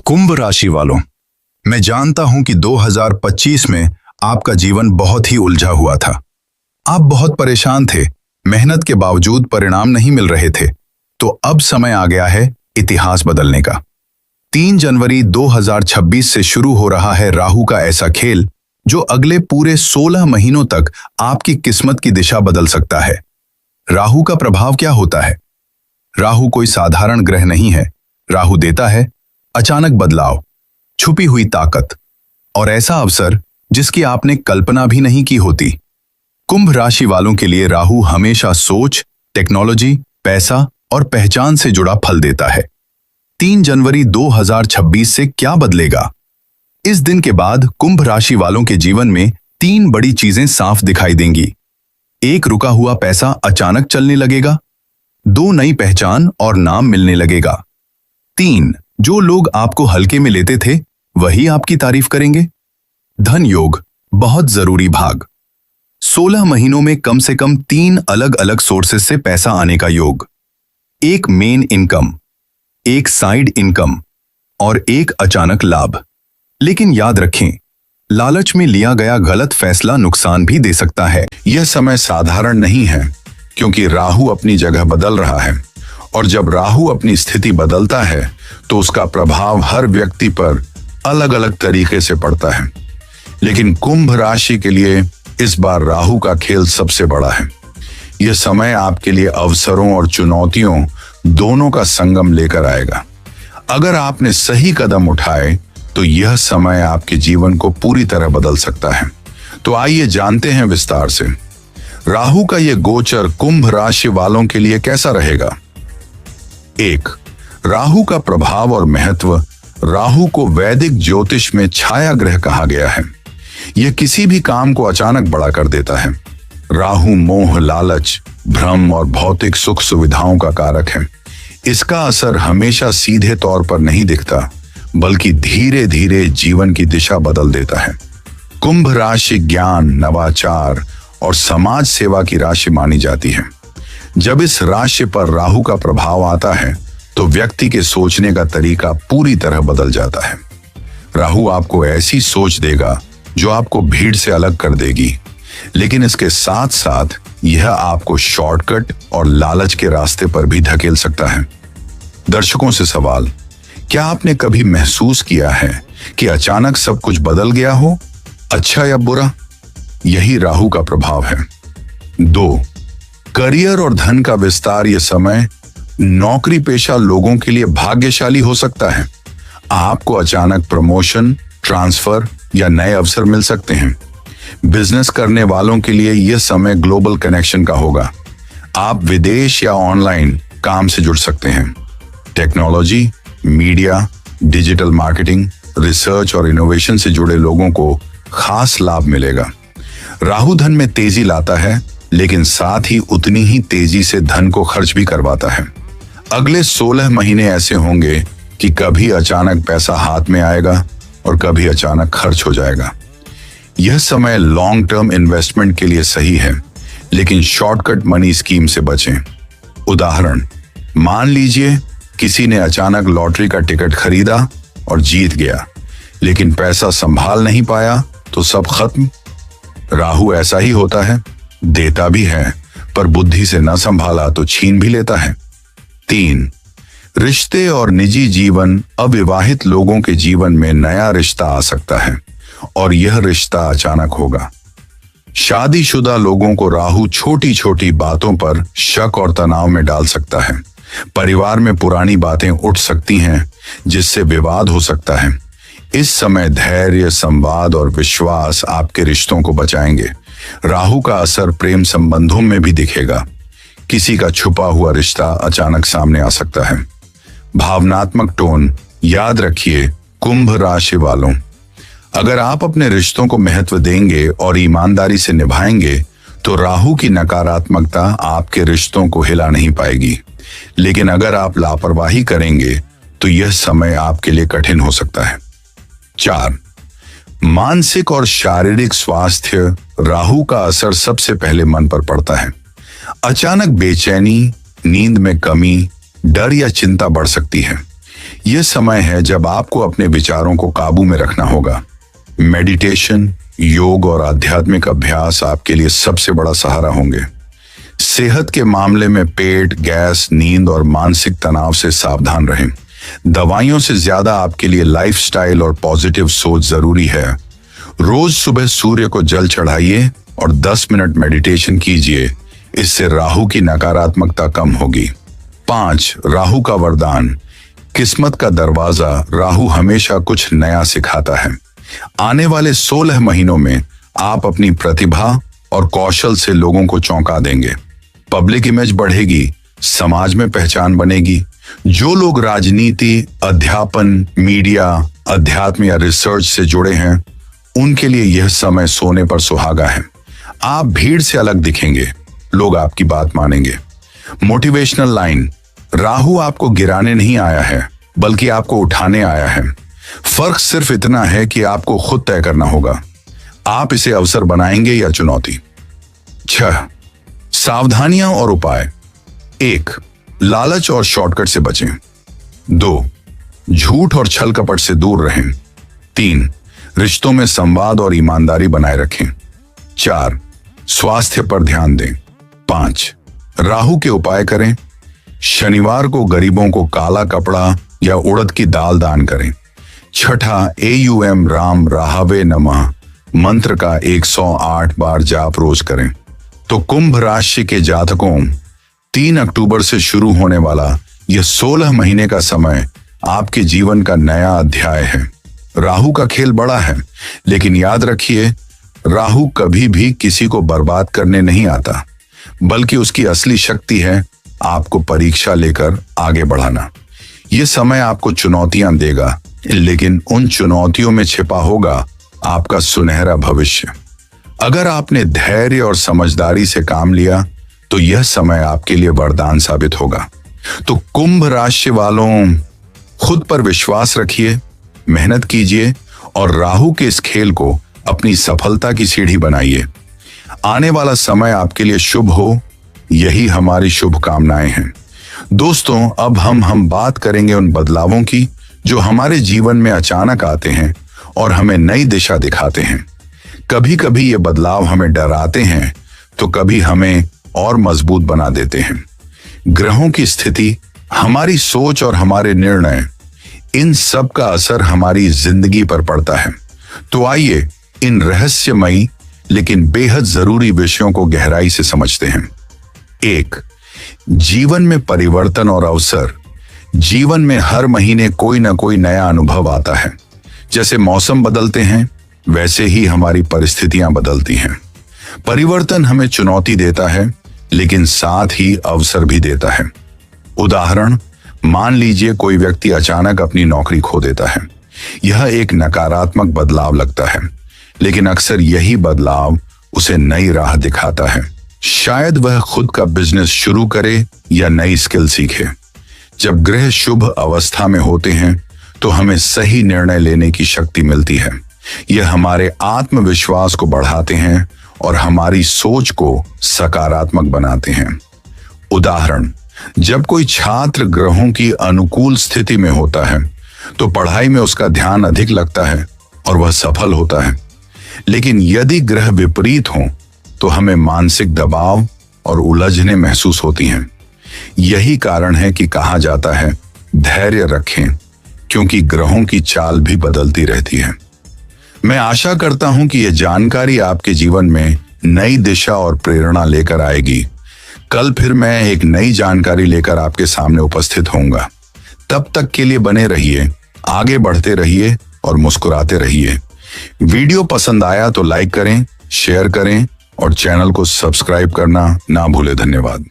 कुंभ राशि वालों, मैं जानता हूं कि 2025 में आपका जीवन बहुत ही उलझा हुआ था। आप बहुत परेशान थे, मेहनत के बावजूद परिणाम नहीं मिल रहे थे। तो अब समय आ गया है इतिहास बदलने का। 3 जनवरी 2026 से शुरू हो रहा है राहु का ऐसा खेल जो अगले पूरे 16 महीनों तक आपकी किस्मत की दिशा बदल सकता है। राहु का प्रभाव क्या होता है? राहु कोई साधारण ग्रह नहीं है। राहु देता है अचानक बदलाव, छुपी हुई ताकत और ऐसा अवसर जिसकी आपने कल्पना भी नहीं की होती। कुंभ राशि वालों के लिए राहु हमेशा सोच, टेक्नोलॉजी, पैसा और पहचान से जुड़ा फल देता है। 3 जनवरी 2026 से क्या बदलेगा? इस दिन के बाद कुंभ राशि वालों के जीवन में 3 बड़ी चीजें साफ दिखाई देंगी। 1, रुका हुआ पैसा अचानक चलने लगेगा। 2, नई पहचान और नाम मिलने लगेगा। 3, जो लोग आपको हल्के में लेते थे वही आपकी तारीफ करेंगे। धन योग बहुत जरूरी भाग। 16 महीनों में कम से कम 3 अलग अलग सोर्सेस से पैसा आने का योग। 1 मेन इनकम, 1 साइड इनकम और 1 अचानक लाभ। लेकिन याद रखें, लालच में लिया गया गलत फैसला नुकसान भी दे सकता है। यह समय साधारण नहीं है क्योंकि राहु अपनी जगह बदल रहा है और जब राहु अपनी स्थिति बदलता है तो उसका प्रभाव हर व्यक्ति पर अलग अलग तरीके से पड़ता है। लेकिन कुंभ राशि के लिए इस बार राहु का खेल सबसे बड़ा है। यह समय आपके लिए अवसरों और चुनौतियों दोनों का संगम लेकर आएगा। अगर आपने सही कदम उठाए तो यह समय आपके जीवन को पूरी तरह बदल सकता है। तो आइए जानते हैं विस्तार से राहु का यह गोचर कुंभ राशि वालों के लिए कैसा रहेगा। 1, राहु का प्रभाव और महत्व। राहु को वैदिक ज्योतिष में छाया ग्रह कहा गया है। यह किसी भी काम को अचानक बड़ा कर देता है। राहु मोह, लालच, भ्रम और भौतिक सुख सुविधाओं का कारक है। इसका असर हमेशा सीधे तौर पर नहीं दिखता, बल्कि धीरे धीरे जीवन की दिशा बदल देता है। कुंभ राशि ज्ञान, नवाचार और समाज सेवा की राशि मानी जाती है। जब इस राशि पर राहु का प्रभाव आता है तो व्यक्ति के सोचने का तरीका पूरी तरह बदल जाता है। राहु आपको ऐसी सोच देगा जो आपको भीड़ से अलग कर देगी, लेकिन इसके साथ साथ यह आपको शॉर्टकट और लालच के रास्ते पर भी धकेल सकता है। दर्शकों से सवाल, क्या आपने कभी महसूस किया है कि अचानक सब कुछ बदल गया हो, अच्छा या बुरा? यही राहु का प्रभाव है। 2, करियर और धन का विस्तार। यह समय नौकरी पेशा लोगों के लिए भाग्यशाली हो सकता है। आपको अचानक प्रमोशन, ट्रांसफर या नए अवसर मिल सकते हैं। बिजनेस करने वालों के लिए यह समय ग्लोबल कनेक्शन का होगा। आप विदेश या ऑनलाइन काम से जुड़ सकते हैं। Technology, media, digital marketing, research और इनोवेशन से जुड़े लोगों को खास लाभ मिलेगा। राहु धन में तेजी लाता है, लेकिन साथ ही उतनी ही तेजी से धन को खर्च भी करवाता है। अगले 16 महीने ऐसे होंगे कि कभी अचानक पैसा हाथ में आएगा और कभी अचानक खर्च हो जाएगा। यह समय लॉन्ग टर्म इन्वेस्टमेंट के लिए सही है, लेकिन शॉर्टकट मनी स्कीम से बचें। उदाहरण, मान लीजिए किसी ने अचानक लॉटरी का टिकट खरीदा और जीत गया, लेकिन पैसा संभाल नहीं पाया तो सब खत्म। राहु ऐसा ही होता है, देता भी है पर बुद्धि से न संभाला तो छीन भी लेता है। 3, रिश्ते और निजी जीवन। अविवाहित लोगों के जीवन में नया रिश्ता आ सकता है और यह रिश्ता अचानक होगा। शादीशुदा लोगों को राहु छोटी छोटी बातों पर शक और तनाव में डाल सकता है। परिवार में पुरानी बातें उठ सकती हैं जिससे विवाद हो सकता है। इस समय धैर्य, संवाद और विश्वास आपके रिश्तों को बचाएंगे। राहु का असर प्रेम संबंधों में भी दिखेगा। किसी का छुपा हुआ रिश्ता अचानक सामने आ सकता है। भावनात्मक टोन। याद रखिए कुंभ राशि वालों, अगर आप अपने रिश्तों को महत्व देंगे और ईमानदारी से निभाएंगे तो राहु की नकारात्मकता आपके रिश्तों को हिला नहीं पाएगी। लेकिन अगर आप लापरवाही करेंगे तो यह समय आपके लिए कठिन हो सकता है। 4, मानसिक और शारीरिक स्वास्थ्य। राहु का असर सबसे पहले मन पर पड़ता है। अचानक बेचैनी, नींद में कमी, डर या चिंता बढ़ सकती है। यह समय है जब आपको अपने विचारों को काबू में रखना होगा। मेडिटेशन, योग और आध्यात्मिक अभ्यास आपके लिए सबसे बड़ा सहारा होंगे। सेहत के मामले में पेट, गैस, नींद और मानसिक तनाव से सावधान रहें। दवाइयों से ज्यादा आपके लिए लाइफस्टाइल और पॉजिटिव सोच जरूरी है। रोज सुबह सूर्य को जल चढ़ाइए और 10 मिनट मेडिटेशन कीजिए। इससे राहु की नकारात्मकता कम होगी। 5. राहु का वरदान। किस्मत का दरवाजा। राहु हमेशा कुछ नया सिखाता है। आने वाले 16 महीनों में आप अपनी प्रतिभा और कौशल से लोगों को चौंका देंगे। पब्लिक इमेज बढ़ेगी, समाज में पहचान बनेगी। जो लोग राजनीति, अध्यापन, मीडिया, अध्यात्म या रिसर्च से जुड़े हैं, उनके लिए यह समय सोने पर सुहागा है। आप भीड़ से अलग दिखेंगे, लोग आपकी बात मानेंगे। Motivational line. राहु आपको गिराने नहीं आया है, बल्कि आपको उठाने आया है। फर्क सिर्फ इतना है कि आपको खुद तय करना होगा, आप इसे अवसर बनाएंगे या चुनौती। 6. सावधानियां और उपाय। 1. लालच और शॉर्टकट से बचें। 2. झूठ और छल कपट से दूर रहें। 3. रिश्तों में संवाद और ईमानदारी बनाए रखें। 4. स्वास्थ्य पर ध्यान दें। 5. राहु के उपाय करें। शनिवार को गरीबों को काला कपड़ा या उड़द की दाल दान करें। 6. AUM राम राहवे नमः मंत्र का 108 बार जाप रोज करें। तो कुंभ राशि के जातकों, 3 अक्टूबर से शुरू होने वाला यह 16 महीने का समय आपके जीवन का नया अध्याय है। राहु का खेल बड़ा है, लेकिन याद रखिए, राहु कभी भी किसी को बर्बाद करने नहीं आता, बल्कि उसकी असली शक्ति है आपको परीक्षा लेकर आगे बढ़ाना। यह समय आपको चुनौतियां देगा, लेकिन उन चुनौतियों में छिपा होगा आपका सुनहरा भविष्य। अगर आपने धैर्य और समझदारी से काम लिया तो यह समय आपके लिए वरदान साबित होगा। तो कुंभ राशि वालों, खुद पर विश्वास रखिए, मेहनत कीजिए और राहु के इस खेल को अपनी सफलता की सीढ़ी बनाइए। आने वाला समय आपके लिए शुभ हो, यही हमारी शुभकामनाएं हैं। दोस्तों, अब हम बात करेंगे उन बदलावों की जो हमारे जीवन में अचानक आते हैं और हमें नई दिशा दिखाते हैं। कभी कभी ये बदलाव हमें डराते हैं, तो कभी हमें और मजबूत बना देते हैं। ग्रहों की स्थिति, हमारी सोच और हमारे निर्णय, इन सब का असर हमारी जिंदगी पर पड़ता है। तो आइए इन रहस्यमयी लेकिन बेहद जरूरी विषयों को गहराई से समझते हैं। 1. जीवन में परिवर्तन और अवसर। जीवन में हर महीने कोई ना कोई नया अनुभव आता है। जैसे मौसम बदलते हैं, वैसे ही हमारी परिस्थितियां बदलती हैं। परिवर्तन हमें चुनौती देता है, लेकिन साथ ही अवसर भी देता है। उदाहरण, मान लीजिए कोई व्यक्ति अचानक अपनी नौकरी खो देता है। यह एक नकारात्मक बदलाव लगता है, लेकिन अक्सर यही बदलाव उसे नई राह दिखाता है। शायद वह खुद का बिजनेस शुरू करे या नई स्किल सीखे। जब ग्रह शुभ अवस्था में होते हैं तो हमें सही निर्णय लेने की शक्ति मिलती है। यह हमारे आत्मविश्वास को बढ़ाते हैं और हमारी सोच को सकारात्मक बनाते हैं। उदाहरण, जब कोई छात्र ग्रहों की अनुकूल स्थिति में होता है तो पढ़ाई में उसका ध्यान अधिक लगता है और वह सफल होता है। लेकिन यदि ग्रह विपरीत हों तो हमें मानसिक दबाव और उलझने महसूस होती हैं। यही कारण है कि कहा जाता है, धैर्य रखें, क्योंकि ग्रहों की चाल भी बदलती रहती है। मैं आशा करता हूं कि यह जानकारी आपके जीवन में नई दिशा और प्रेरणा लेकर आएगी। कल फिर मैं एक नई जानकारी लेकर आपके सामने उपस्थित होऊंगा। तब तक के लिए बने रहिए, आगे बढ़ते रहिए और मुस्कुराते रहिए। वीडियो पसंद आया तो लाइक करें, शेयर करें और चैनल को सब्सक्राइब करना ना भूलें। धन्यवाद।